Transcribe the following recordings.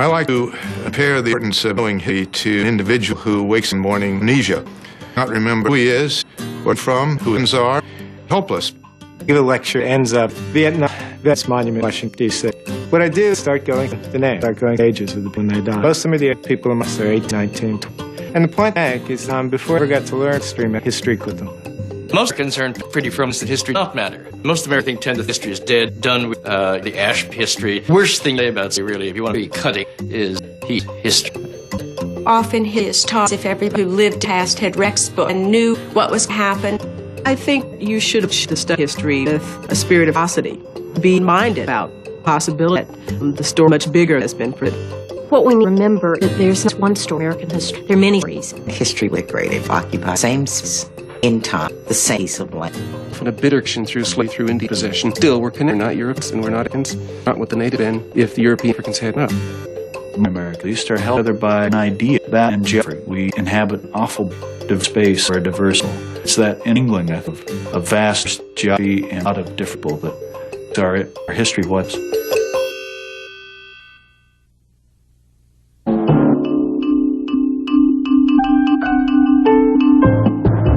I like to compare the importance of knowing history to an individual who wakes in the morning amnesia, not remember who he is, where from, who his are, helpless. Give a lecture, ends up Vietnam Vets Monument, Washington, D.C. What I do is start going the name, start going ages of the when they die. Most of the people amongst are 18, 19, 20. And the point I make is before I ever got to learn history with them. Most are concerned pretty firmly that history does not matter. Most Americans tend that history is dead, done with the ash history. Worst thing about it, really, if you want to be cutting, is history. Often he is taught if everybody who lived past had Rex book and knew what was happened. I think you should study history with a spirit of curiosity. Be minded about possibility that the story much bigger has been printed. What we remember is there's not one story in American history. There are many stories. History with great occupy same in time, the same piece of land. From a bitter action through slavery, through Indian possession, still we're connected, not Europeans, and we're not Africans, not what the native been if the European Africans had not. America used to held together by an idea that in Jeffrey we inhabit an awful space or a diverse. It's that in England of a vast geography and a lot of different people that our history was.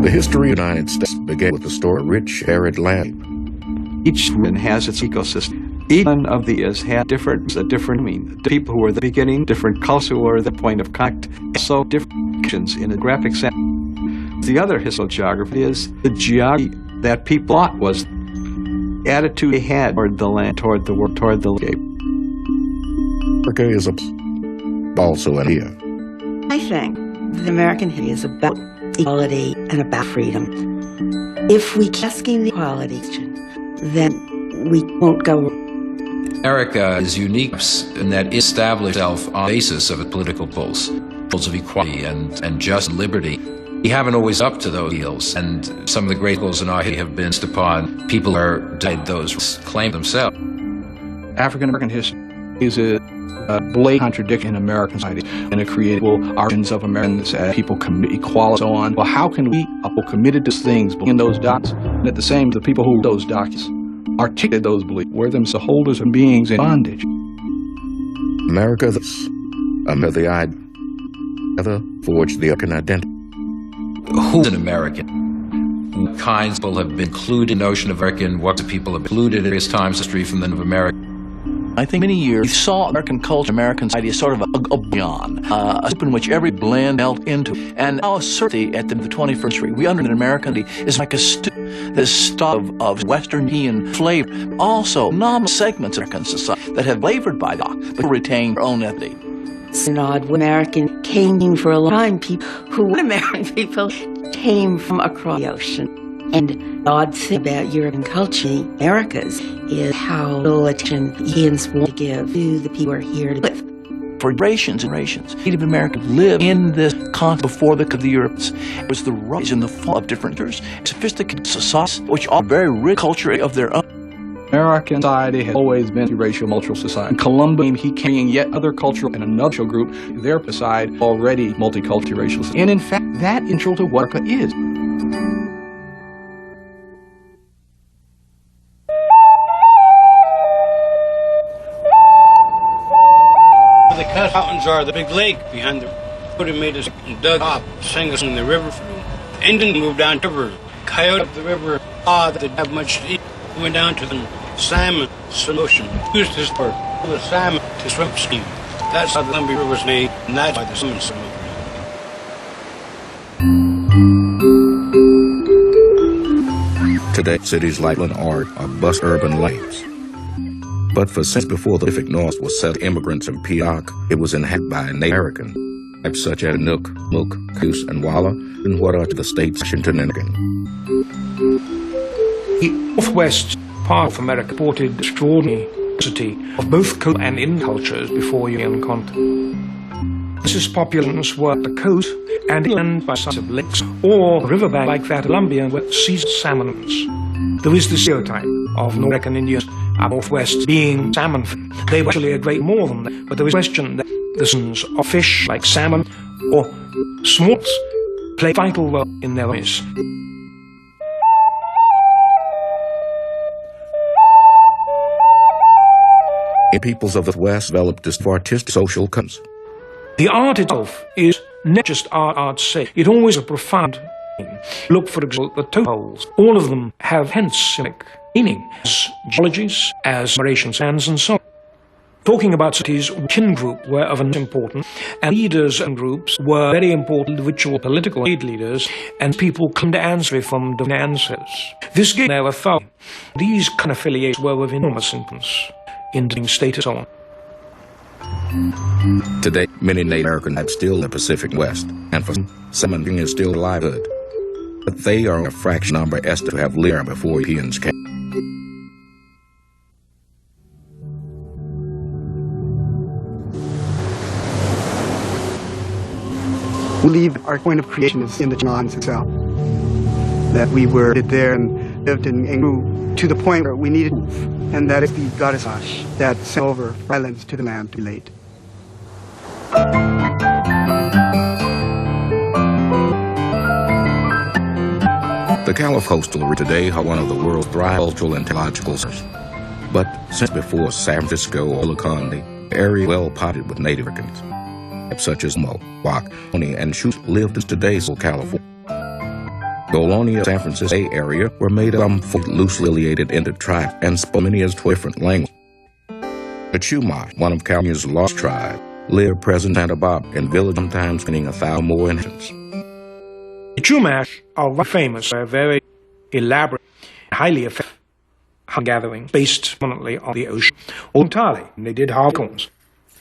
The history of the United States began with the story of rich, arid land. Each region has its ecosystem. Each one of these had a different meaning. The people who were the beginning, different cultures who were the point of contact, so different actions in a graphic sense. The other historical geography is the geography that people thought was the attitude they had toward the land, toward the world, toward the landscape. America is also an idea. I think the American history is about equality and about freedom. If we keep asking the equality question, then we won't go. America is unique in that it established itself on the basis of its political goals of equality and just liberty. We haven't always up to those ideals, and some of the great goals in our history have been based upon people who are denied those claim themselves. African American history is a blatant contradiction in American society and it created origins of Americans as people commit equality and so on. Well, how can we people committed to things in those documents and at the same the people who those documents articulated those beliefs were themselves holders of beings in bondage? America, under the idea, forged the American identity. Who's an American? What kinds of people have been included in the notion of American? What people have been included at various times in history from the of America? I think many years we saw American culture, American society as sort of a beyond, a soup in which every blend melt into. And now certainly at the 21st century, we understand that Americanity is like a stew, this stuff of Western European flavor. Also, nominal segments of American society that have flavored by the but retain their own ethnicity. It's an odd American came for a long time. People who American people came from across the ocean. And the odd thing about European culture, America's, is how little attention Europeans want to give to the people who are here to live. For generations and generations, Native Americans lived in this continent before the Europeans. It was the rise and the fall of different cultures, sophisticated societies, which are very rich culture of their own. American society has always been a racial multicultural society. In Columbus, he carrying yet other cultural and another group, their side already multicultural racial society. And in fact, that is intro to what America is. The Cut Mountains are the big lake behind the road. It made us dug up, sang us in the river. Indians moved down the river. Coyote up the river. They didn't have much to eat. Went down to the salmon ocean. Used this for the salmon to swim upstream. That's how the Columbia River was made, and that's why the salmon swim. Today, cities like Lynn are bust urban lanes. But for since before the Pacific North was settled immigrants in Peoc, it was inhabited by Native American types such as Nook, Mook, Cayuse, and Walla, and what are to the states Washington and Oregon. The Northwest part of America reported extraordinary diversity of both coast and in cultures before European contact. This populations were at the coast and inland by sides of lakes or riverbank like that of Columbia where seized salmons. There is the stereotype of North American Indians up Northwest being salmon. They were actually a great more than that, but there is a question that the sons of fish like salmon or smolts play a vital role in their lives. The peoples of the West developed this artistic social customs. The art itself is not just art's sake. It always has a profound meaning. Look, for example, at the totems. All of them have hence symbolic meaning as geologies, as narration sands, and so on. Talking about cities, kin groups were of importance, and leaders and groups were very important individual political leaders, and people come to answer from the ancestors. This gave their authority. These kind of affiliations were of enormous importance in the status and so on. Today, many Native American tribes still in the Pacific West, and for some is still a livelihood. But they are a fraction number estimated to have lived before Europeans came. We believe our point of creation is in the Chalons itself. That we were there and lived and grew to the point where we needed to move. And that is the goddess Ash that sent over islands to the land to be laid. The Calif coastal region today are one of the world's cultural and theological centers. But since before San Francisco or Oakland, the area well potted with Native Americans, such as Mo, Wak, Oni, and Shute lived in today's California. The Ohlone San Francisco Bay Area were made up of loosely affiliated into tribes and spoke many as different languages. The Chumash, one of California's largest tribes, lived present Santa Barbara in village, sometimes meaning 1,000 more inhabitants. The Chumash are very famous for a very elaborate, highly effective hunting-gathering based prominently on the ocean, or entirely. They did harvest.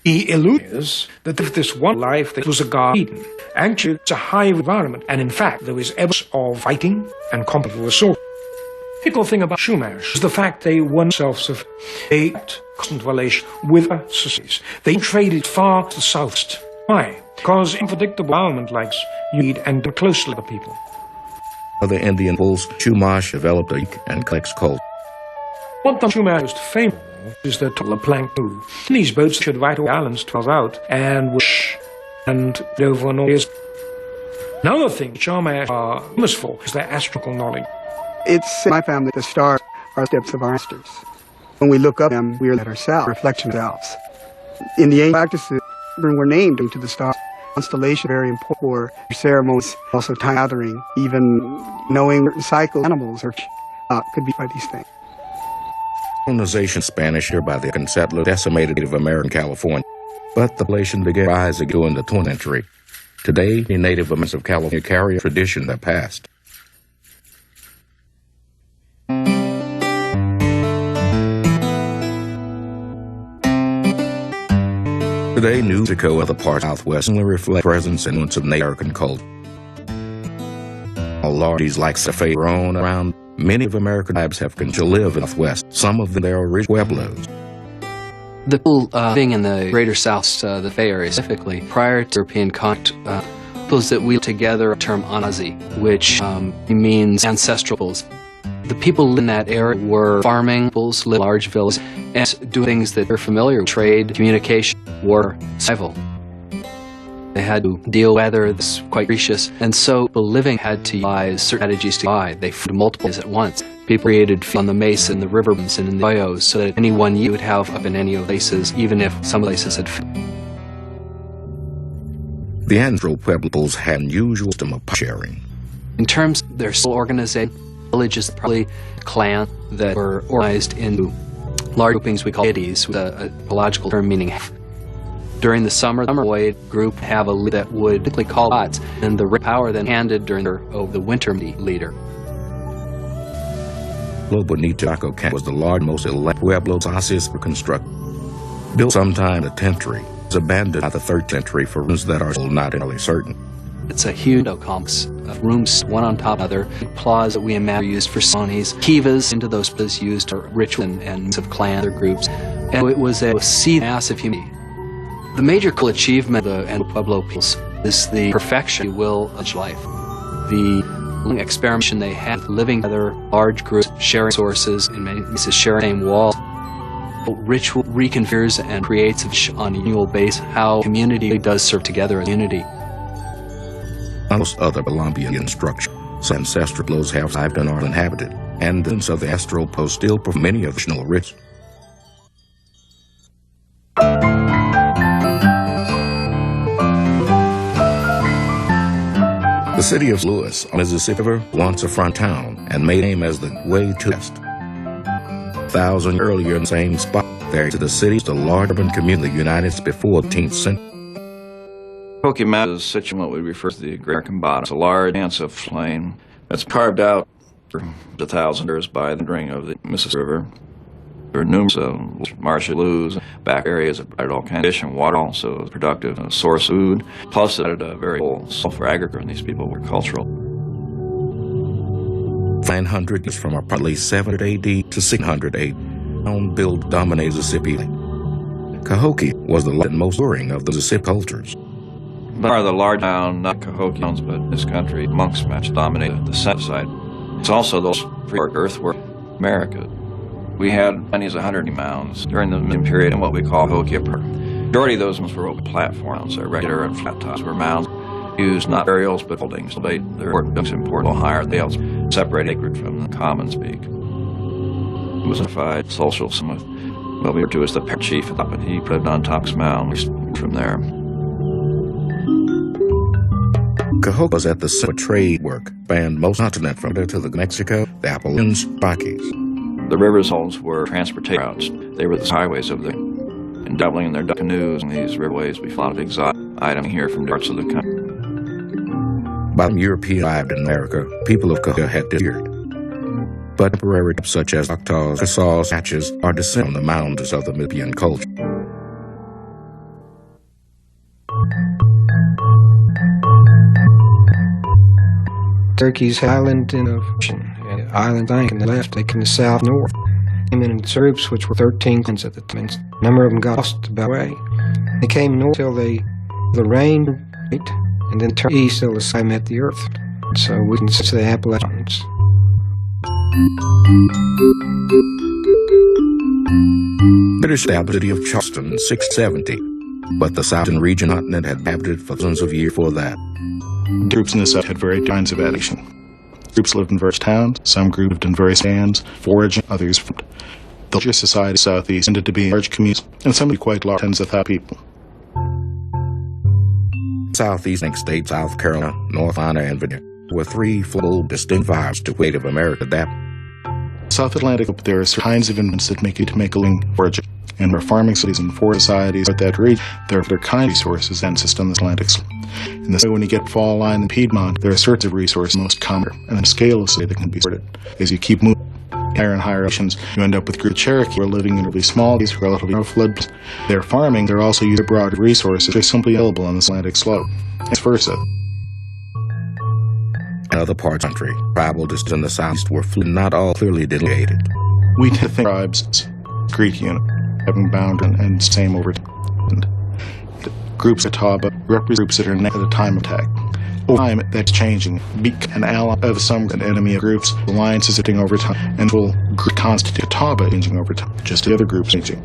The illusion is that if this one life that was a Garden, actually it's a hive environment, and in fact there is evidence of fighting and combat resource. The critical thing about Chumash is the fact they were self-sufficient. They kept constant relation with other societies. They traded far to the southeast. Why? Because unpredictable environment likes you eat and get close to the people. Other Indian peoples, Chumash developed a and collects culture. What the Chumash is famous is the plank move. These boats should right away islands 12 out and wish and over and all. Another thing Chumash are famous for is their astronomical knowledge. It's in my family the stars are steps of our ancestors. When we look up them, we are at ourselves, reflection of ourselves. In the ancient practices, we're named to the stars. Constellation very important for ceremonies, also time gathering, even knowing cycle animals or could be by these things. Colonization Spanish here by the settlers decimated Native American California, but the population began rising during the 20th century. Today, the Native Americans of California carry a tradition that passed. Today, New Mexico and other parts of the Southwest reflect presence and influence of Native American culture. Lordies like Safe roam around. Many of American tribes have continued to live in the Southwest. Some of them they are original Pueblos. The people living in the greater South, the Bay Area specifically, prior to European contact, peoples that we together a term Anazi, which means ancestral peoples. The people in that area were farming peoples, lived in large villages, and do things that they're familiar with: trade, communication, war, survival. They had to deal with weather that's quite gracious, and so the living had to utilize certain strategies to buy. They food multiple at once. People created on the mesa and the riverbeds and in the arroyos so that any one you would have up in any of the places, even if some places had food. The ancestral Pueblos had an unusual system of sharing. In terms of their social organization, villages probably clans that were organized into large groupings we call deities, with a ecological term meaning half. During the summer void group have a leader that would typically call lots, and the power then handed during the winter leader. Pueblo Bonito Camp was the largest, most elect Pueblos Asis were constructed. Built sometime in the 10th century, it was abandoned by the 13th century for reasons that are still not entirely certain. It's a huge complex of rooms, one on top of the other, plaza that we imagine used for ceremonies, kivas into those places used for ritual and of clan or groups, and it was a sea massive humanity. The major achievement of the Pueblo peoples is the perfection, if you will, of life. The experimentation they had, living together, large groups, sharing sources, in many cases sharing the same walls. Ritual reconfigures and creates on an annual basis how community does serve together as unity. Most other Colombian structures, some ancestral Pueblos have survived and are inhabited, and the of the astral post still perform many additional rituals. The city of Lewis on Mississippi River, once a front town, and made name as the way to west. 1,000 earlier in the same spot, there to the city was the large urban community of the United States before the 18th century. Cahokia Mountain is situated in what we refer to as the Great American Bottom. It's a large, expansive plain that's carved out for 1,000 years by the draining of the Mississippi River. There are numerous marshy sloughs, back areas that provided all kinds of fish and water, also a productive source of food. Plus, it had a very full soul for agriculture, and these people were cultural. 900 is from approximately 700 AD to 600 AD. Built dominated Mississippi. Cahokia was the most enduring of the Mississippi cultures. Are the large town, not Cahokia towns, but in this country, monks match dominated the south side. It's also those pre-work earthwork America. We had many as 100 mounds during the Mid period in what we call Cahokia Park. The majority of those ones were open platforms. They're regular and flat tops were mounds used not burials but buildings. They were important higher. They also separate acreage from the common speak. It was a unified social with what we refer to as the chief at the top, and he lived on Tox Mound from there. Cahokia was at the center of trade work, spanned most continent from there to the Mexico, the Appalachians, Rockies. The rivers holes were transportation routes. They were the highways of the, and doubling in their canoes and these riverways, we found exotic items here from parts of the country. By the European arrived in America, people of Cahokia had disappeared. But temporary types such as Choctaws, Chickasaws, Natchez are descended from the mountains of the Mississippian culture. Turkey's island in the ocean, island bank in the left, taking the south north. Came in groups which were 13 clans at the time. A number of them got lost about the way. They came north till the rain, and then turned east till the sun met the earth. So we can see the Appalachians. British established the city of Charleston in 670, but the southern region continent had inhabited for thousands of years before that. Groups in the south had varied kinds of adaptation. Groups lived in various towns, some groups lived in various bands, foraging, others farmed. The larger society in the southeast tended to be large communities, and some would be quite large, tens of thousands of people. Southeast states, South Carolina, North Carolina, and Virginia, were three full distinct vibes to Native America adapt. South Atlantic, there are certain kinds of influence that make you to make a living foraging. And where farming cities and forest societies at that region, there are kind of resources and system in the Atlantics. In the same way, when you get fall line in Piedmont, there are sorts of resources most common, and the scale of society that can be sorted. As you keep moving higher and higher oceans, you end up with group Cherokee who are living in really small, these relatively narrow flood. They're farming, they're also using broader resources that are simply available on the Atlantic slope, and vice versa. In other parts of the country, tribal districts in the southeast were not all clearly delineated. We tend to think tribes, Greek unit, having boundary and same over time. Groups of Catawba represent groups that are at the time of attack. Over time, that's changing. Be an ally of some and enemy of groups, alliances are changing over time, and will constitute Catawba changing over time, just the other groups changing.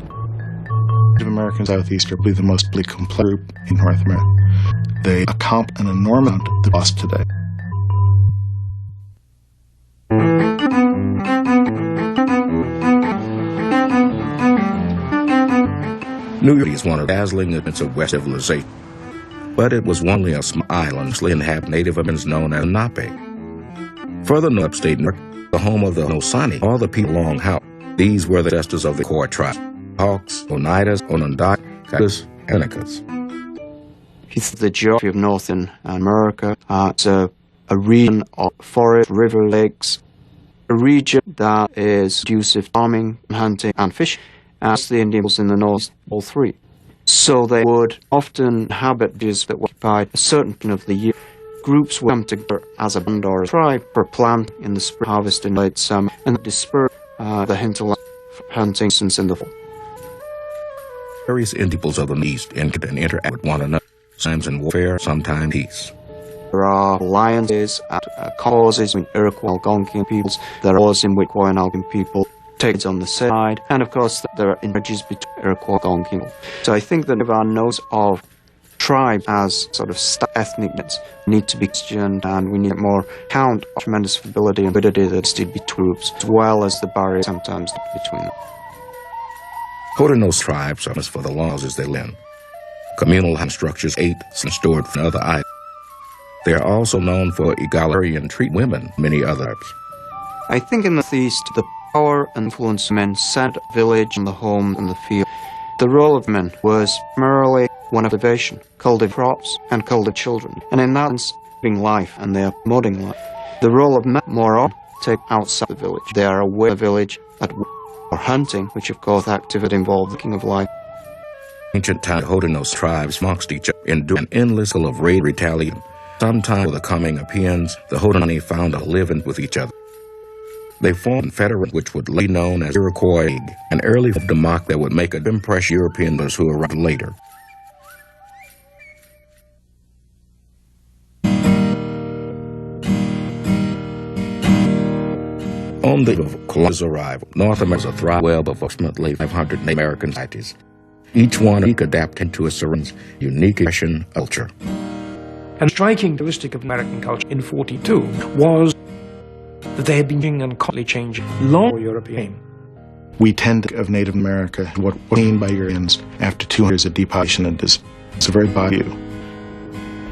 Native American Southeast are probably the most complex group in North America. They accomplish an enormous amount of the loss today. New York is one of the dazzling events of West civilization, but it was only a small island inhabited Native Americans known as Lenape. Further north, upstate New York, the home of the Onosani, all the people along House. These were the ancestors of the core tribes: Hawks, Oneidas, Onondagas, Cayugas, and Anakas. It's the geography of Northern America. It's a region of forest, river, lakes, a region that is conducive to farming, hunting, and fishing. As the Indians in the north, all three. So they would often inhabit areas that were occupied a certain point of the year. Groups would come together as a band or a tribe for plant in the spring, harvest in late summer, and disperse the hinterland hunting since in the fall. Various peoples of the East interact with one another, sometimes in warfare, sometimes peace. There are alliances and causes between Iroquois and Algonquin peoples. There are wars in which Iroquois and Algonquin people take on the side, and of course there are intermarriages between Iroquois and Algonquin. So I think that if our notes of tribe as sort of ethnic units need to be questioned, and we need more count of tremendous ability and validity that existed between groups, as well as the barriers sometimes between them. Hodanos tribes are for the laws as they live. Communal hand structures ate and stored from other items. They are also known for egalitarian treat women, many other tribes. I think in the East, the power and influence of men set the village and the home and the field. The role of men was primarily one of cultivation, cultivate crops, and cultivate children, and in that sense, living life and they are promoting life. The role of men more often take outside the village. They are away from the village at work or hunting, which of course activity involved the king of life. Ancient time Hodeno's tribes amongst each other endured an endless cycle of raid retaliation. Sometime with the coming Europeans, the Haudenosaunee found a living with each other. They formed a confederate which would later be known as Iroquois, an early form of democracy that would make an impression on Europeans who arrived later. On the eve of Columbus' arrival, North America thrived web of approximately 500 Native American societies. Each one adapted to its surroundings, unique expression of culture. And a striking characteristic of American culture in 1942 was that they had been changing and constantly changing long before European. We tend to think of Native America, what was seen by Europeans after 200 years of depopulation, and it's a very bad view.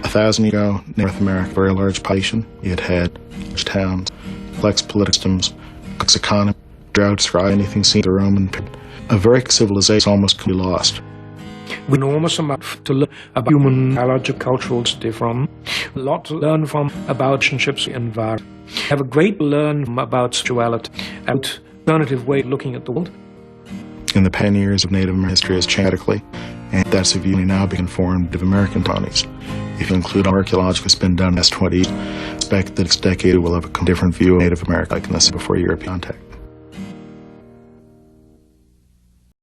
1,000 years ago, North America, very large population. It had large towns, complex political systems, complex economy, droughts, dry, anything seen in the Roman period. A very civilization almost could be lost. We have enormous amount to learn about human biological cultural history from, a lot to learn from about relationships and environment. We have a great to learn about spirituality, about alternative way of looking at the world. In the pioneers of Native American history has changed radically, and that's a view now being formed of American colonies. If you include archaeological that's been done in the last 20 years, I expect that this decade will have a different view of Native American likeness before European contact.